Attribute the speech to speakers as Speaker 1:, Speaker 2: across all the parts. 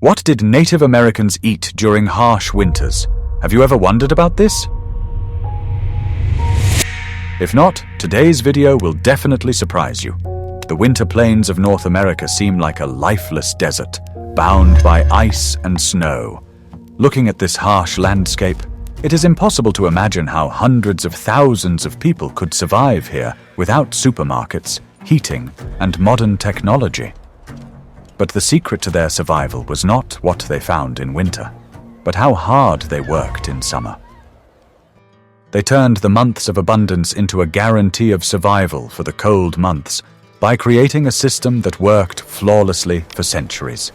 Speaker 1: What did Native Americans eat during harsh winters? Have you ever wondered about this? If not, today's video will definitely surprise you. The winter plains of North America seem like a lifeless desert, bound by ice and snow. Looking at this harsh landscape, it is impossible to imagine how hundreds of thousands of people could survive here without supermarkets, heating, and modern technology. But the secret to their survival was not what they found in winter, but how hard they worked in summer. They turned the months of abundance into a guarantee of survival for the cold months by creating a system that worked flawlessly for centuries.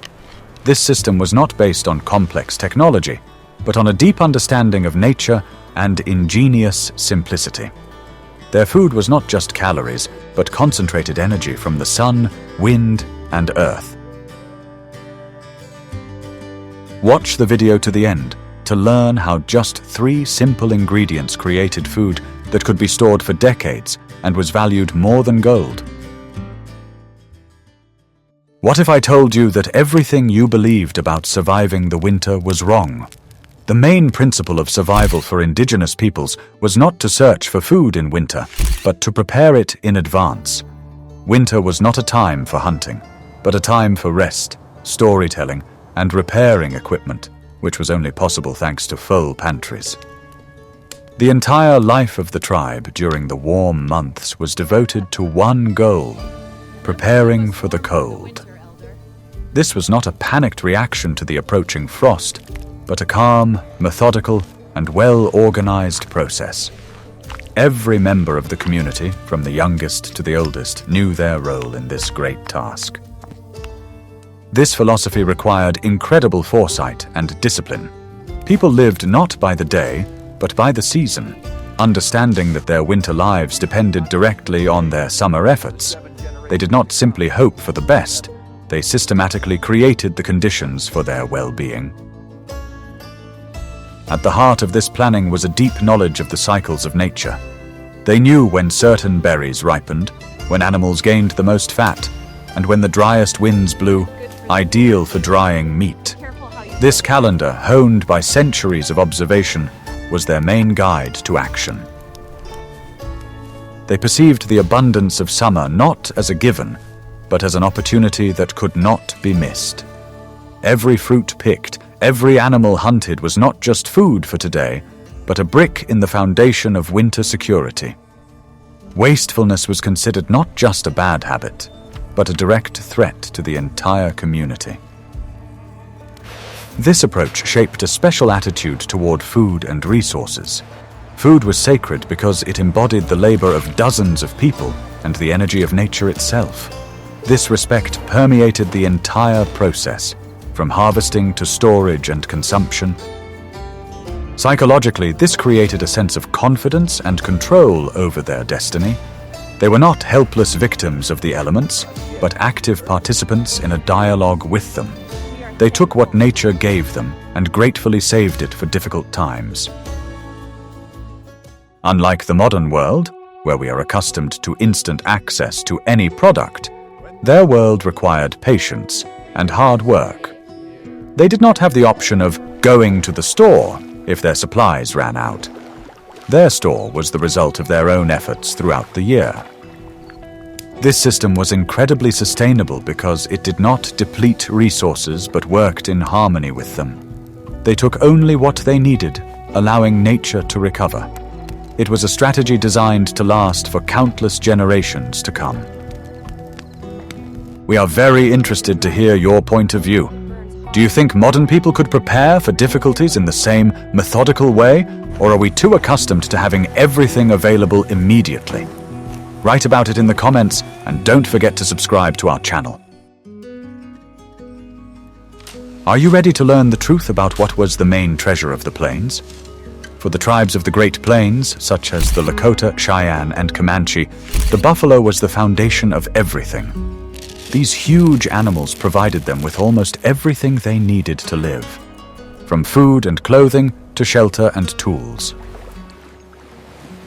Speaker 1: This system was not based on complex technology, but on a deep understanding of nature and ingenious simplicity. Their food was not just calories, but concentrated energy from the sun, wind, and earth. Watch the video to the end to learn how just 3 simple ingredients created food that could be stored for decades and was valued more than gold. What if I told you that everything you believed about surviving the winter was wrong? The main principle of survival for indigenous peoples was not to search for food in winter, but to prepare it in advance. Winter was not a time for hunting, but a time for rest, storytelling, and repairing equipment, which was only possible thanks to full pantries. The entire life of the tribe during the warm months was devoted to one goal: preparing for the cold. This was not a panicked reaction to the approaching frost, but a calm, methodical, and well-organized process. Every member of the community, from the youngest to the oldest, knew their role in this great task. This philosophy required incredible foresight and discipline. People lived not by the day, but by the season, understanding that their winter lives depended directly on their summer efforts. They did not simply hope for the best, they systematically created the conditions for their well-being. At the heart of this planning was a deep knowledge of the cycles of nature. They knew when certain berries ripened, when animals gained the most fat, and when the driest winds blew, ideal for drying meat. This calendar, honed by centuries of observation, was their main guide to action. They perceived the abundance of summer not as a given, but as an opportunity that could not be missed. Every fruit picked, every animal hunted was not just food for today, but a brick in the foundation of winter security. Wastefulness was considered not just a bad habit, but a direct threat to the entire community. This approach shaped a special attitude toward food and resources. Food was sacred because it embodied the labor of dozens of people and the energy of nature itself. This respect permeated the entire process, from harvesting to storage and consumption. Psychologically, this created a sense of confidence and control over their destiny. They were not helpless victims of the elements, but active participants in a dialogue with them. They took what nature gave them and gratefully saved it for difficult times. Unlike the modern world, where we are accustomed to instant access to any product, their world required patience and hard work. They did not have the option of going to the store if their supplies ran out. Their store was the result of their own efforts throughout the year. This system was incredibly sustainable because it did not deplete resources but worked in harmony with them. They took only what they needed, allowing nature to recover. It was a strategy designed to last for countless generations to come. We are very interested to hear your point of view. Do you think modern people could prepare for difficulties in the same methodical way, or are we too accustomed to having everything available immediately? Write about it in the comments, and don't forget to subscribe to our channel. Are you ready to learn the truth about what was the main treasure of the plains? For the tribes of the Great Plains, such as the Lakota, Cheyenne, and Comanche, the buffalo was the foundation of everything. These huge animals provided them with almost everything they needed to live, from food and clothing to shelter and tools.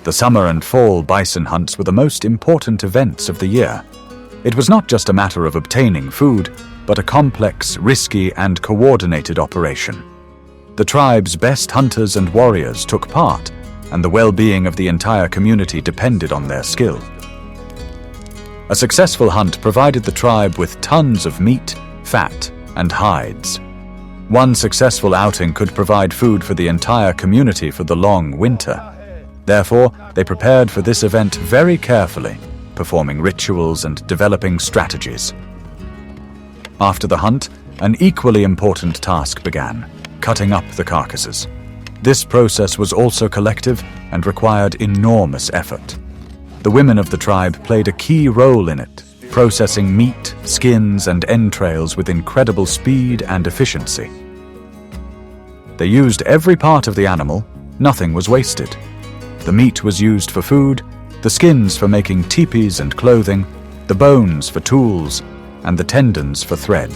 Speaker 1: The summer and fall bison hunts were the most important events of the year. It was not just a matter of obtaining food, but a complex, risky, and coordinated operation. The tribe's best hunters and warriors took part, and the well-being of the entire community depended on their skill. A successful hunt provided the tribe with tons of meat, fat, and hides. One successful outing could provide food for the entire community for the long winter. Therefore, they prepared for this event very carefully, performing rituals and developing strategies. After the hunt, an equally important task began: cutting up the carcasses. This process was also collective and required enormous effort. The women of the tribe played a key role in it, processing meat, skins, and entrails with incredible speed and efficiency. They used every part of the animal, nothing was wasted. The meat was used for food, the skins for making teepees and clothing, the bones for tools, and the tendons for thread.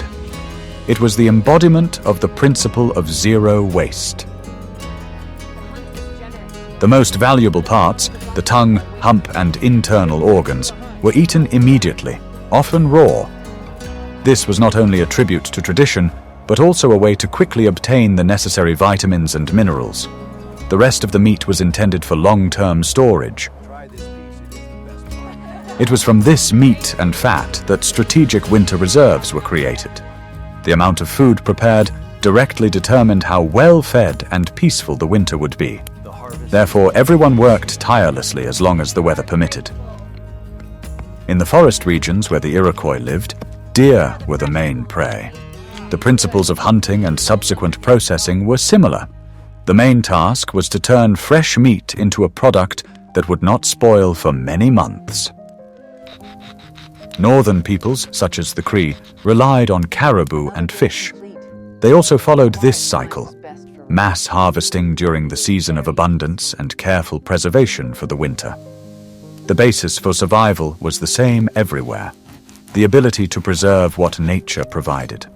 Speaker 1: It was the embodiment of the principle of zero waste. The most valuable parts, the tongue, hump, and internal organs, were eaten immediately, often raw. This was not only a tribute to tradition, but also a way to quickly obtain the necessary vitamins and minerals. The rest of the meat was intended for long-term storage. It was from this meat and fat that strategic winter reserves were created. The amount of food prepared directly determined how well-fed and peaceful the winter would be. Therefore, everyone worked tirelessly as long as the weather permitted. In the forest regions where the Iroquois lived, deer were the main prey. The principles of hunting and subsequent processing were similar. The main task was to turn fresh meat into a product that would not spoil for many months. Northern peoples, such as the Cree, relied on caribou and fish. They also followed this cycle: mass harvesting during the season of abundance and careful preservation for the winter. The basis for survival was the same everywhere: the ability to preserve what nature provided.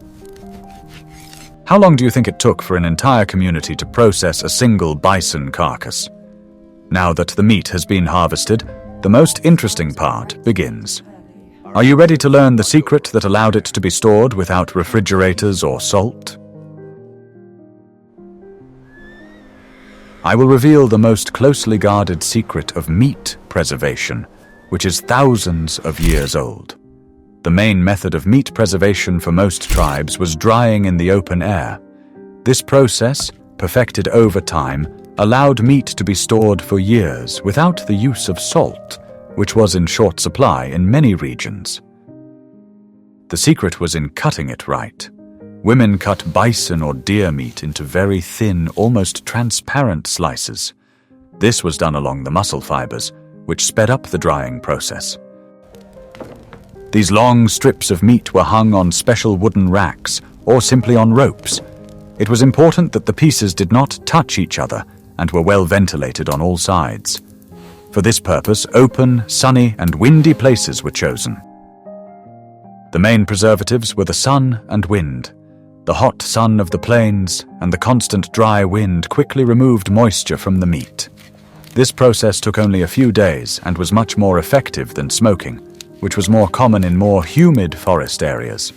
Speaker 1: How long do you think it took for an entire community to process a single bison carcass? Now that the meat has been harvested, the most interesting part begins. Are you ready to learn the secret that allowed it to be stored without refrigerators or salt? I will reveal the most closely guarded secret of meat preservation, which is thousands of years old. The main method of meat preservation for most tribes was drying in the open air. This process, perfected over time, allowed meat to be stored for years without the use of salt, which was in short supply in many regions. The secret was in cutting it right. Women cut bison or deer meat into very thin, almost transparent slices. This was done along the muscle fibers, which sped up the drying process. These long strips of meat were hung on special wooden racks or simply on ropes. It was important that the pieces did not touch each other and were well ventilated on all sides. For this purpose, open, sunny, and windy places were chosen. The main preservatives were the sun and wind. The hot sun of the plains and the constant dry wind quickly removed moisture from the meat. This process took only a few days and was much more effective than smoking, which was more common in more humid forest areas.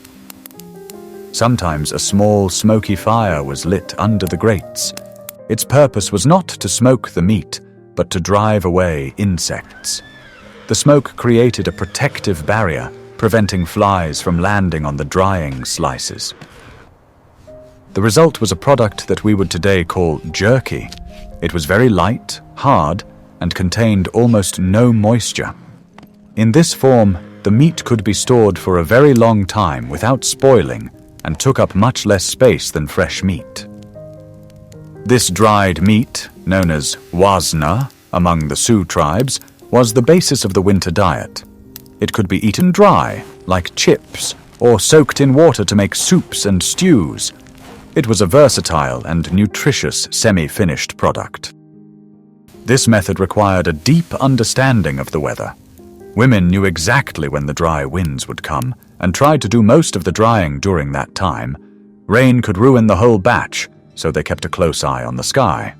Speaker 1: Sometimes a small smoky fire was lit under the grates. Its purpose was not to smoke the meat, but to drive away insects. The smoke created a protective barrier, preventing flies from landing on the drying slices. The result was a product that we would today call jerky. It was very light, hard, and contained almost no moisture. In this form, the meat could be stored for a very long time without spoiling and took up much less space than fresh meat. This dried meat, known as wasna among the Sioux tribes, was the basis of the winter diet. It could be eaten dry, like chips, or soaked in water to make soups and stews. It was a versatile and nutritious semi-finished product. This method required a deep understanding of the weather. Women knew exactly when the dry winds would come and tried to do most of the drying during that time. Rain could ruin the whole batch, so they kept a close eye on the sky.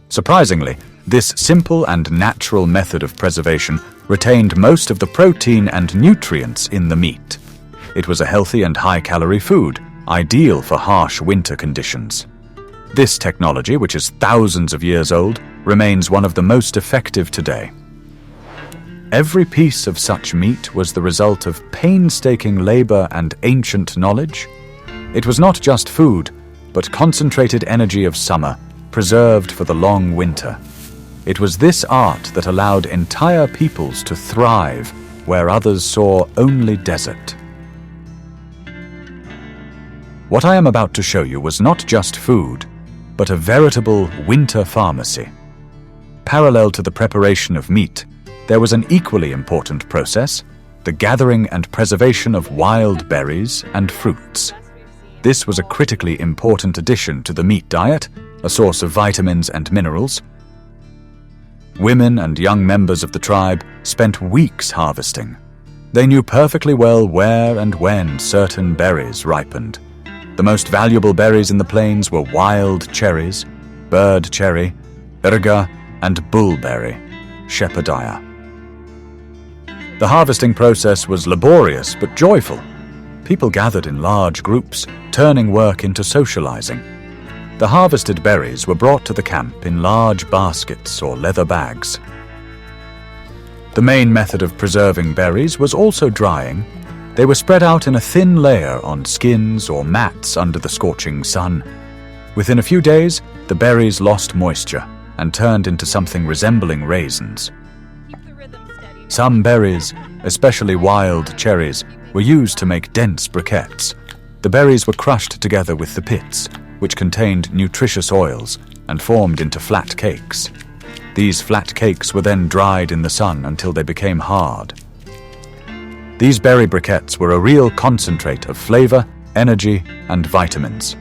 Speaker 1: Surprisingly, this simple and natural method of preservation retained most of the protein and nutrients in the meat. It was a healthy and high-calorie food, ideal for harsh winter conditions. This technology, which is thousands of years old, remains one of the most effective today. Every piece of such meat was the result of painstaking labor and ancient knowledge. It was not just food, but concentrated energy of summer, preserved for the long winter. It was this art that allowed entire peoples to thrive where others saw only desert. What I am about to show you was not just food, but a veritable winter pharmacy. Parallel to the preparation of meat, there was an equally important process, the gathering and preservation of wild berries and fruits. This was a critically important addition to the meat diet, a source of vitamins and minerals. Women and young members of the tribe spent weeks harvesting. They knew perfectly well where and when certain berries ripened. The most valuable berries in the plains were wild cherries, bird cherry, urga, and bullberry, shepherdia. The harvesting process was laborious but joyful. People gathered in large groups, turning work into socializing. The harvested berries were brought to the camp in large baskets or leather bags. The main method of preserving berries was also drying. They were spread out in a thin layer on skins or mats under the scorching sun. Within a few days, the berries lost moisture and turned into something resembling raisins. Some berries, especially wild cherries, were used to make dense briquettes. The berries were crushed together with the pits, which contained nutritious oils and formed into flat cakes. These flat cakes were then dried in the sun until they became hard. These berry briquettes were a real concentrate of flavor, energy, and vitamins.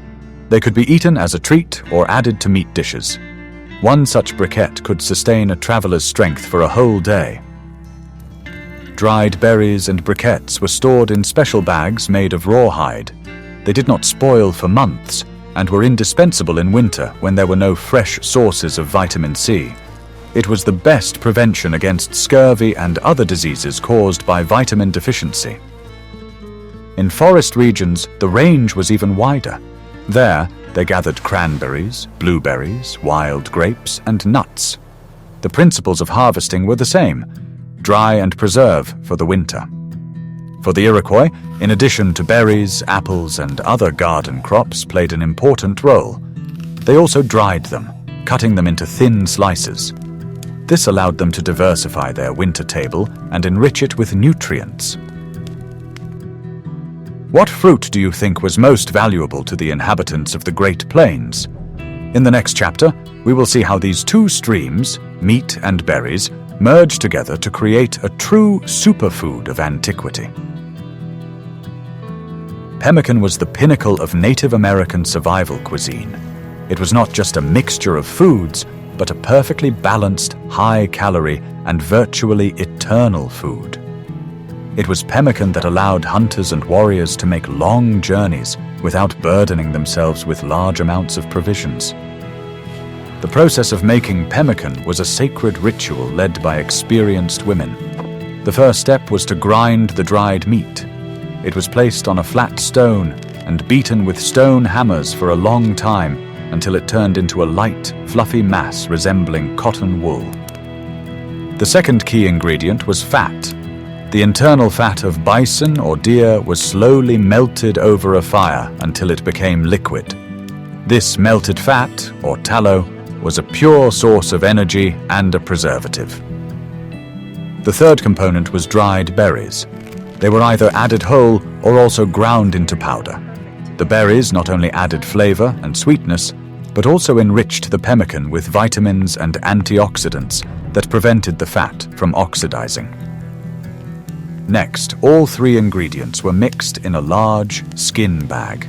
Speaker 1: They could be eaten as a treat or added to meat dishes. One such briquette could sustain a traveler's strength for a whole day. Dried berries and briquettes were stored in special bags made of rawhide. They did not spoil for months and were indispensable in winter when there were no fresh sources of vitamin C. It was the best prevention against scurvy and other diseases caused by vitamin deficiency. In forest regions, the range was even wider. There, they gathered cranberries, blueberries, wild grapes, and nuts. The principles of harvesting were the same: dry and preserve for the winter. For the Iroquois, in addition to berries, apples, and other garden crops played an important role. They also dried them, cutting them into thin slices. This allowed them to diversify their winter table and enrich it with nutrients. What fruit do you think was most valuable to the inhabitants of the Great Plains? In the next chapter, we will see how these two streams, meat and berries, merge together to create a true superfood of antiquity. Pemmican was the pinnacle of Native American survival cuisine. It was not just a mixture of foods, but a perfectly balanced, high-calorie, and virtually eternal food. It was pemmican that allowed hunters and warriors to make long journeys without burdening themselves with large amounts of provisions. The process of making pemmican was a sacred ritual led by experienced women. The first step was to grind the dried meat. It was placed on a flat stone and beaten with stone hammers for a long time until it turned into a light, fluffy mass resembling cotton wool. The second key ingredient was fat. The internal fat of bison or deer was slowly melted over a fire until it became liquid. This melted fat, or tallow, was a pure source of energy and a preservative. The third component was dried berries. They were either added whole or also ground into powder. The berries not only added flavor and sweetness, but also enriched the pemmican with vitamins and antioxidants that prevented the fat from oxidizing. Next, all three ingredients were mixed in a large skin bag.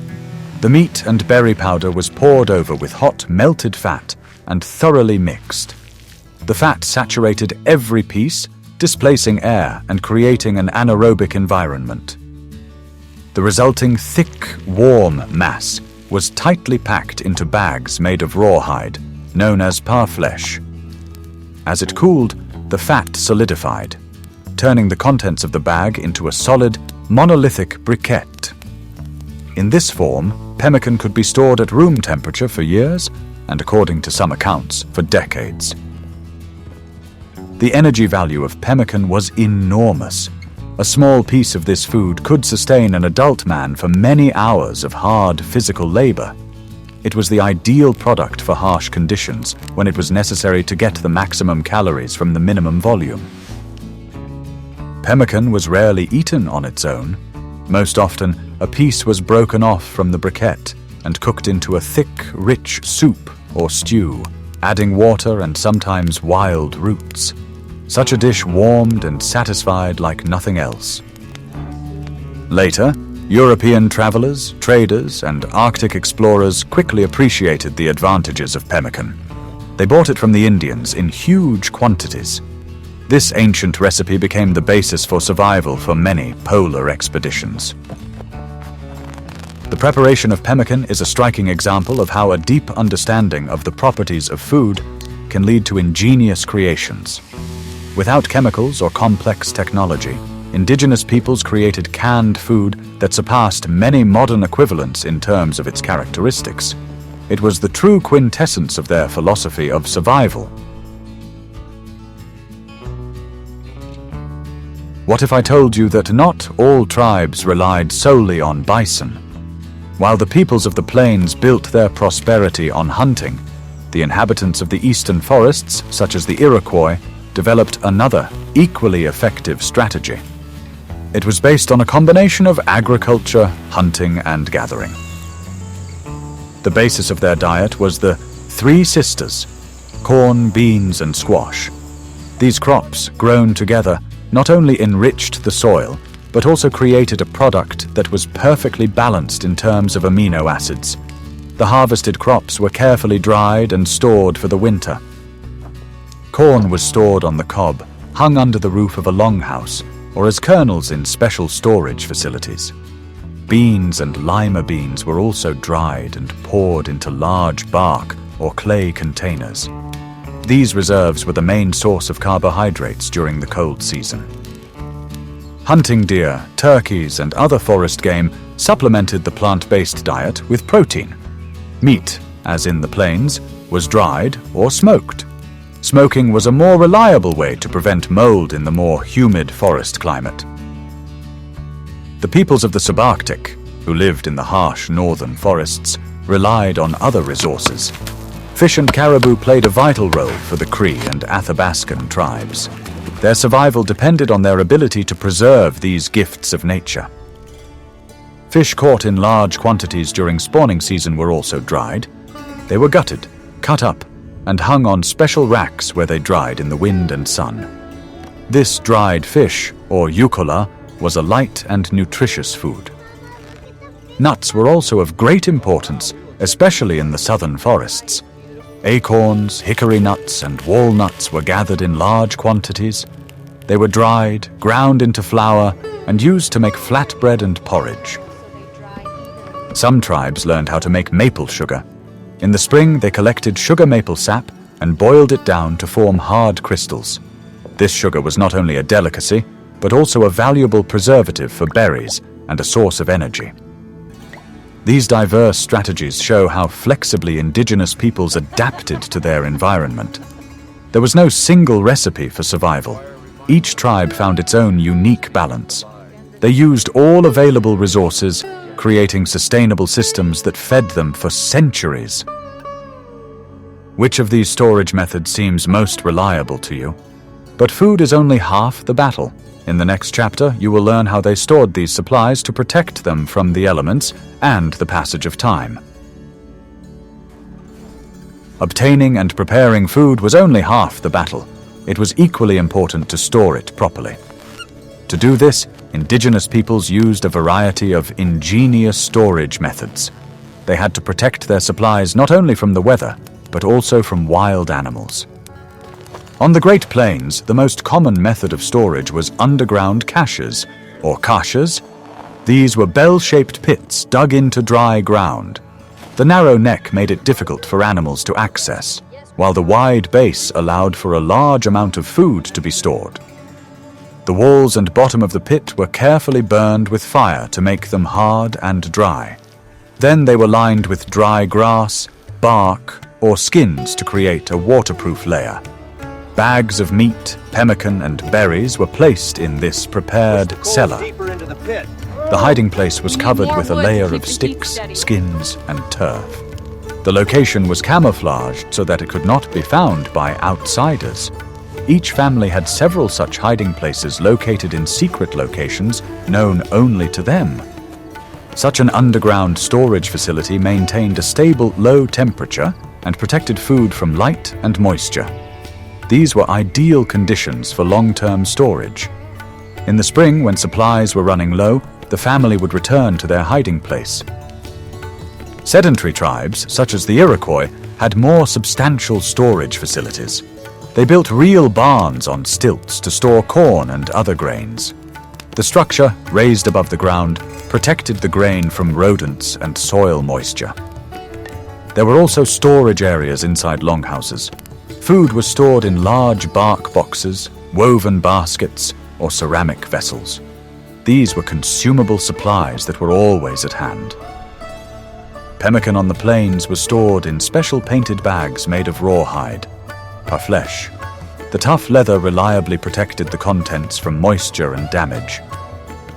Speaker 1: The meat and berry powder was poured over with hot, melted fat and thoroughly mixed. The fat saturated every piece, displacing air and creating an anaerobic environment. The resulting thick, warm mass was tightly packed into bags made of rawhide, known as parfleche. As it cooled, the fat solidified, turning the contents of the bag into a solid, monolithic briquette. In this form, pemmican could be stored at room temperature for years, and according to some accounts, for decades. The energy value of pemmican was enormous. A small piece of this food could sustain an adult man for many hours of hard physical labor. It was the ideal product for harsh conditions when it was necessary to get the maximum calories from the minimum volume. Pemmican was rarely eaten on its own. Most often, a piece was broken off from the briquette and cooked into a thick, rich soup or stew, adding water and sometimes wild roots. Such a dish warmed and satisfied like nothing else. Later, European travelers, traders, and Arctic explorers quickly appreciated the advantages of pemmican. They bought it from the Indians in huge quantities. This ancient recipe became the basis for survival for many polar expeditions. The preparation of pemmican is a striking example of how a deep understanding of the properties of food can lead to ingenious creations. Without chemicals or complex technology, indigenous peoples created canned food that surpassed many modern equivalents in terms of its characteristics. It was the true quintessence of their philosophy of survival. What if I told you that not all tribes relied solely on bison? While the peoples of the plains built their prosperity on hunting, the inhabitants of the eastern forests, such as the Iroquois, developed another, equally effective strategy. It was based on a combination of agriculture, hunting, and gathering. The basis of their diet was the Three Sisters: corn, beans, and squash. These crops, grown together, not only enriched the soil, but also created a product that was perfectly balanced in terms of amino acids. The harvested crops were carefully dried and stored for the winter. Corn was stored on the cob, hung under the roof of a longhouse, or as kernels in special storage facilities. Beans and lima beans were also dried and poured into large bark or clay containers. These reserves were the main source of carbohydrates during the cold season. Hunting deer, turkeys, and other forest game supplemented the plant-based diet with protein. Meat, as in the plains, was dried or smoked. Smoking was a more reliable way to prevent mold in the more humid forest climate. The peoples of the subarctic, who lived in the harsh northern forests, relied on other resources. Fish and caribou played a vital role for the Cree and Athabascan tribes. Their survival depended on their ability to preserve these gifts of nature. Fish caught in large quantities during spawning season were also dried. They were gutted, cut up, and hung on special racks where they dried in the wind and sun. This dried fish, or yukola, was a light and nutritious food. Nuts were also of great importance, especially in the southern forests. Acorns, hickory nuts, and walnuts were gathered in large quantities. They were dried, ground into flour, and used to make flatbread and porridge. Some tribes learned how to make maple sugar. In the spring, they collected sugar maple sap and boiled it down to form hard crystals. This sugar was not only a delicacy, but also a valuable preservative for berries and a source of energy. These diverse strategies show how flexibly indigenous peoples adapted to their environment. There was no single recipe for survival. Each tribe found its own unique balance. They used all available resources, creating sustainable systems that fed them for centuries. Which of these storage methods seems most reliable to you? But food is only half the battle. In the next chapter, you will learn how they stored these supplies to protect them from the elements and the passage of time. Obtaining and preparing food was only half the battle. It was equally important to store it properly. To do this, indigenous peoples used a variety of ingenious storage methods. They had to protect their supplies not only from the weather, but also from wild animals. On the Great Plains, the most common method of storage was underground caches, or caches. These were bell-shaped pits dug into dry ground. The narrow neck made it difficult for animals to access, while the wide base allowed for a large amount of food to be stored. The walls and bottom of the pit were carefully burned with fire to make them hard and dry. Then they were lined with dry grass, bark, or skins to create a waterproof layer. Bags of meat, pemmican, and berries were placed in this prepared cellar. The hiding place was covered with a layer of sticks, skins, and turf. The location was camouflaged so that it could not be found by outsiders. Each family had several such hiding places located in secret locations known only to them. Such an underground storage facility maintained a stable, low temperature and protected food from light and moisture. These were ideal conditions for long-term storage. In the spring, when supplies were running low, the family would return to their hiding place. Sedentary tribes, such as the Iroquois, had more substantial storage facilities. They built real barns on stilts to store corn and other grains. The structure, raised above the ground, protected the grain from rodents and soil moisture. There were also storage areas inside longhouses. Food was stored in large bark boxes, woven baskets, or ceramic vessels. These were consumable supplies that were always at hand. Pemmican on the plains was stored in special painted bags made of rawhide, parfleche. The tough leather reliably protected the contents from moisture and damage.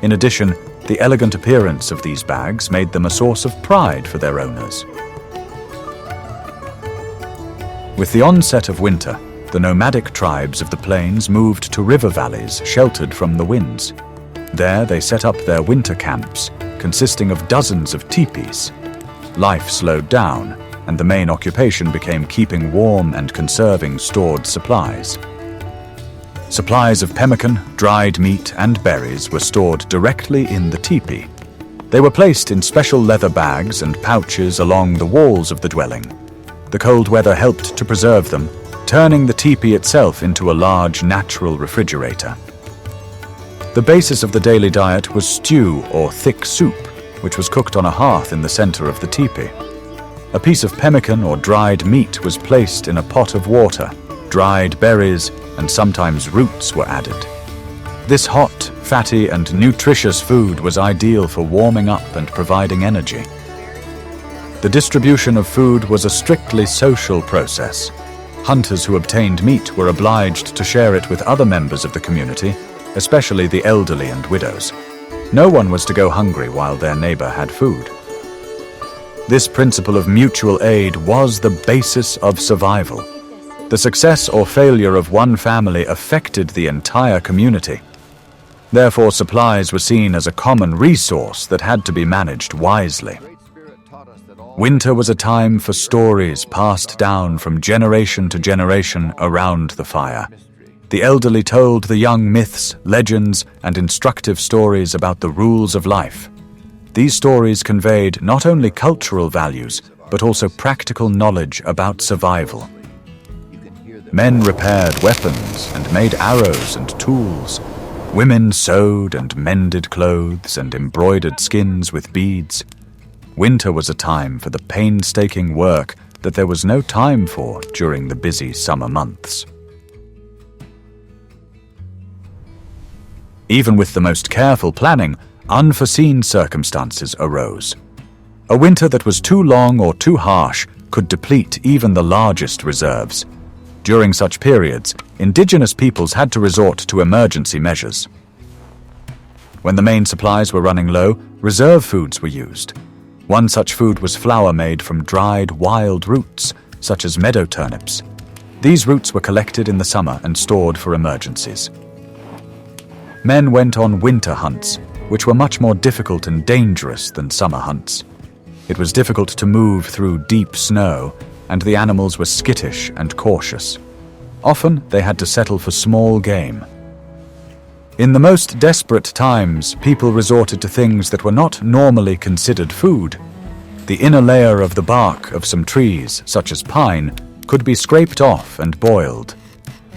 Speaker 1: In addition, the elegant appearance of these bags made them a source of pride for their owners. With the onset of winter, the nomadic tribes of the plains moved to river valleys sheltered from the winds. There they set up their winter camps, consisting of dozens of teepees. Life slowed down, and the main occupation became keeping warm and conserving stored supplies. Supplies of pemmican, dried meat, and berries were stored directly in the teepee. They were placed in special leather bags and pouches along the walls of the dwelling. The cold weather helped to preserve them, turning the teepee itself into a large natural refrigerator. The basis of the daily diet was stew or thick soup, which was cooked on a hearth in the center of the teepee. A piece of pemmican or dried meat was placed in a pot of water. Dried berries and sometimes roots were added. This hot, fatty, and nutritious food was ideal for warming up and providing energy. The distribution of food was a strictly social process. Hunters who obtained meat were obliged to share it with other members of the community, especially the elderly and widows. No one was to go hungry while their neighbor had food. This principle of mutual aid was the basis of survival. The success or failure of one family affected the entire community. Therefore, supplies were seen as a common resource that had to be managed wisely. Winter was a time for stories passed down from generation to generation around the fire. The elderly told the young myths, legends, and instructive stories about the rules of life. These stories conveyed not only cultural values, but also practical knowledge about survival. Men repaired weapons and made arrows and tools. Women sewed and mended clothes and embroidered skins with beads. Winter was a time for the painstaking work that there was no time for during the busy summer months. Even with the most careful planning, unforeseen circumstances arose. A winter that was too long or too harsh could deplete even the largest reserves. During such periods, indigenous peoples had to resort to emergency measures. When the main supplies were running low, reserve foods were used. One such food was flour made from dried wild roots, such as meadow turnips. These roots were collected in the summer and stored for emergencies. Men went on winter hunts, which were much more difficult and dangerous than summer hunts. It was difficult to move through deep snow, and the animals were skittish and cautious. Often they had to settle for small game. In the most desperate times, people resorted to things that were not normally considered food. The inner layer of the bark of some trees, such as pine, could be scraped off and boiled.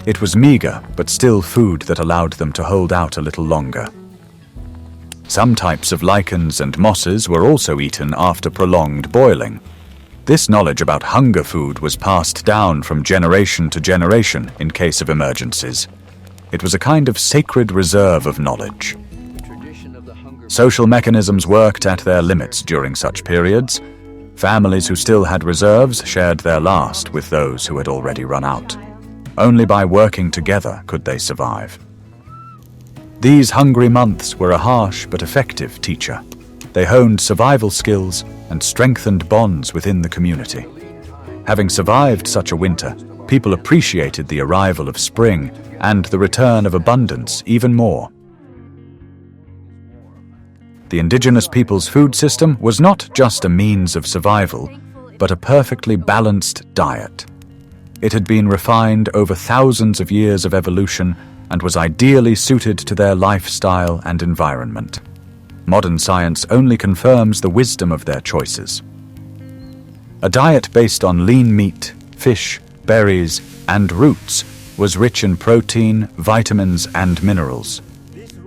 Speaker 1: It was meager, but still food that allowed them to hold out a little longer. Some types of lichens and mosses were also eaten after prolonged boiling. This knowledge about hunger food was passed down from generation to generation in case of emergencies. It was a kind of sacred reserve of knowledge. Social mechanisms worked at their limits during such periods. Families who still had reserves shared their last with those who had already run out. Only by working together could they survive. These hungry months were a harsh but effective teacher. They honed survival skills and strengthened bonds within the community. Having survived such a winter, people appreciated the arrival of spring and the return of abundance even more. The indigenous people's food system was not just a means of survival, but a perfectly balanced diet. It had been refined over thousands of years of evolution and was ideally suited to their lifestyle and environment. Modern science only confirms the wisdom of their choices. A diet based on lean meat, fish, berries, and roots was rich in protein, vitamins, and minerals.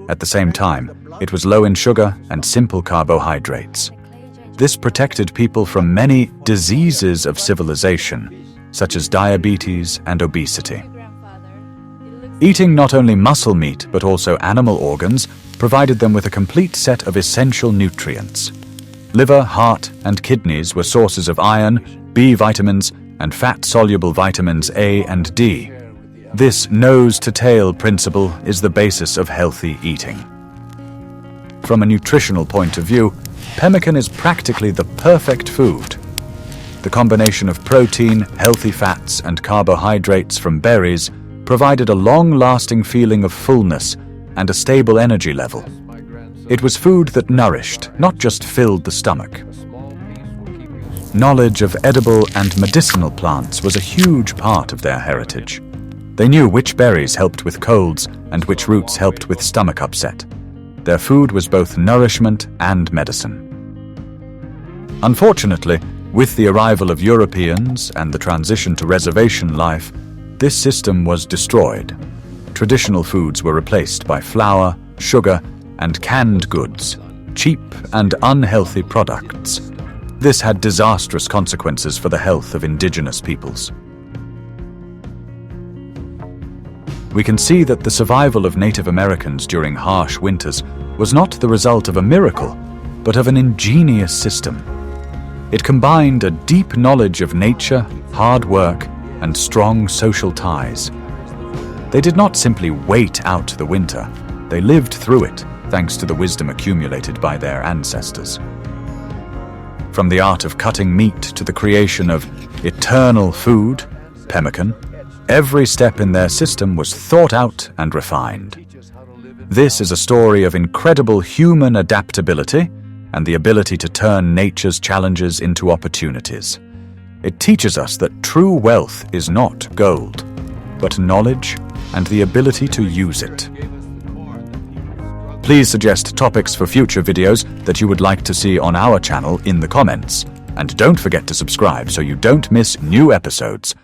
Speaker 1: At the same time, it was low in sugar and simple carbohydrates. This protected people from many diseases of civilization, such as diabetes and obesity. Eating not only muscle meat but also animal organs provided them with a complete set of essential nutrients. Liver, heart, and kidneys were sources of iron, B vitamins, and fat-soluble vitamins A and D. This nose-to-tail principle is the basis of healthy eating. From a nutritional point of view, pemmican is practically the perfect food. The combination of protein, healthy fats, and carbohydrates from berries provided a long-lasting feeling of fullness and a stable energy level. It was food that nourished, not just filled the stomach. Knowledge of edible and medicinal plants was a huge part of their heritage. They knew which berries helped with colds and which roots helped with stomach upset. Their food was both nourishment and medicine. Unfortunately, with the arrival of Europeans and the transition to reservation life, this system was destroyed. Traditional foods were replaced by flour, sugar, and canned goods, cheap and unhealthy products. This had disastrous consequences for the health of indigenous peoples. We can see that the survival of Native Americans during harsh winters was not the result of a miracle, but of an ingenious system. It combined a deep knowledge of nature, hard work, and strong social ties. They did not simply wait out the winter, they lived through it, thanks to the wisdom accumulated by their ancestors. From the art of cutting meat to the creation of eternal food, pemmican, every step in their system was thought out and refined. This is a story of incredible human adaptability and the ability to turn nature's challenges into opportunities. It teaches us that true wealth is not gold, but knowledge and the ability to use it. Please suggest topics for future videos that you would like to see on our channel in the comments. And don't forget to subscribe so you don't miss new episodes.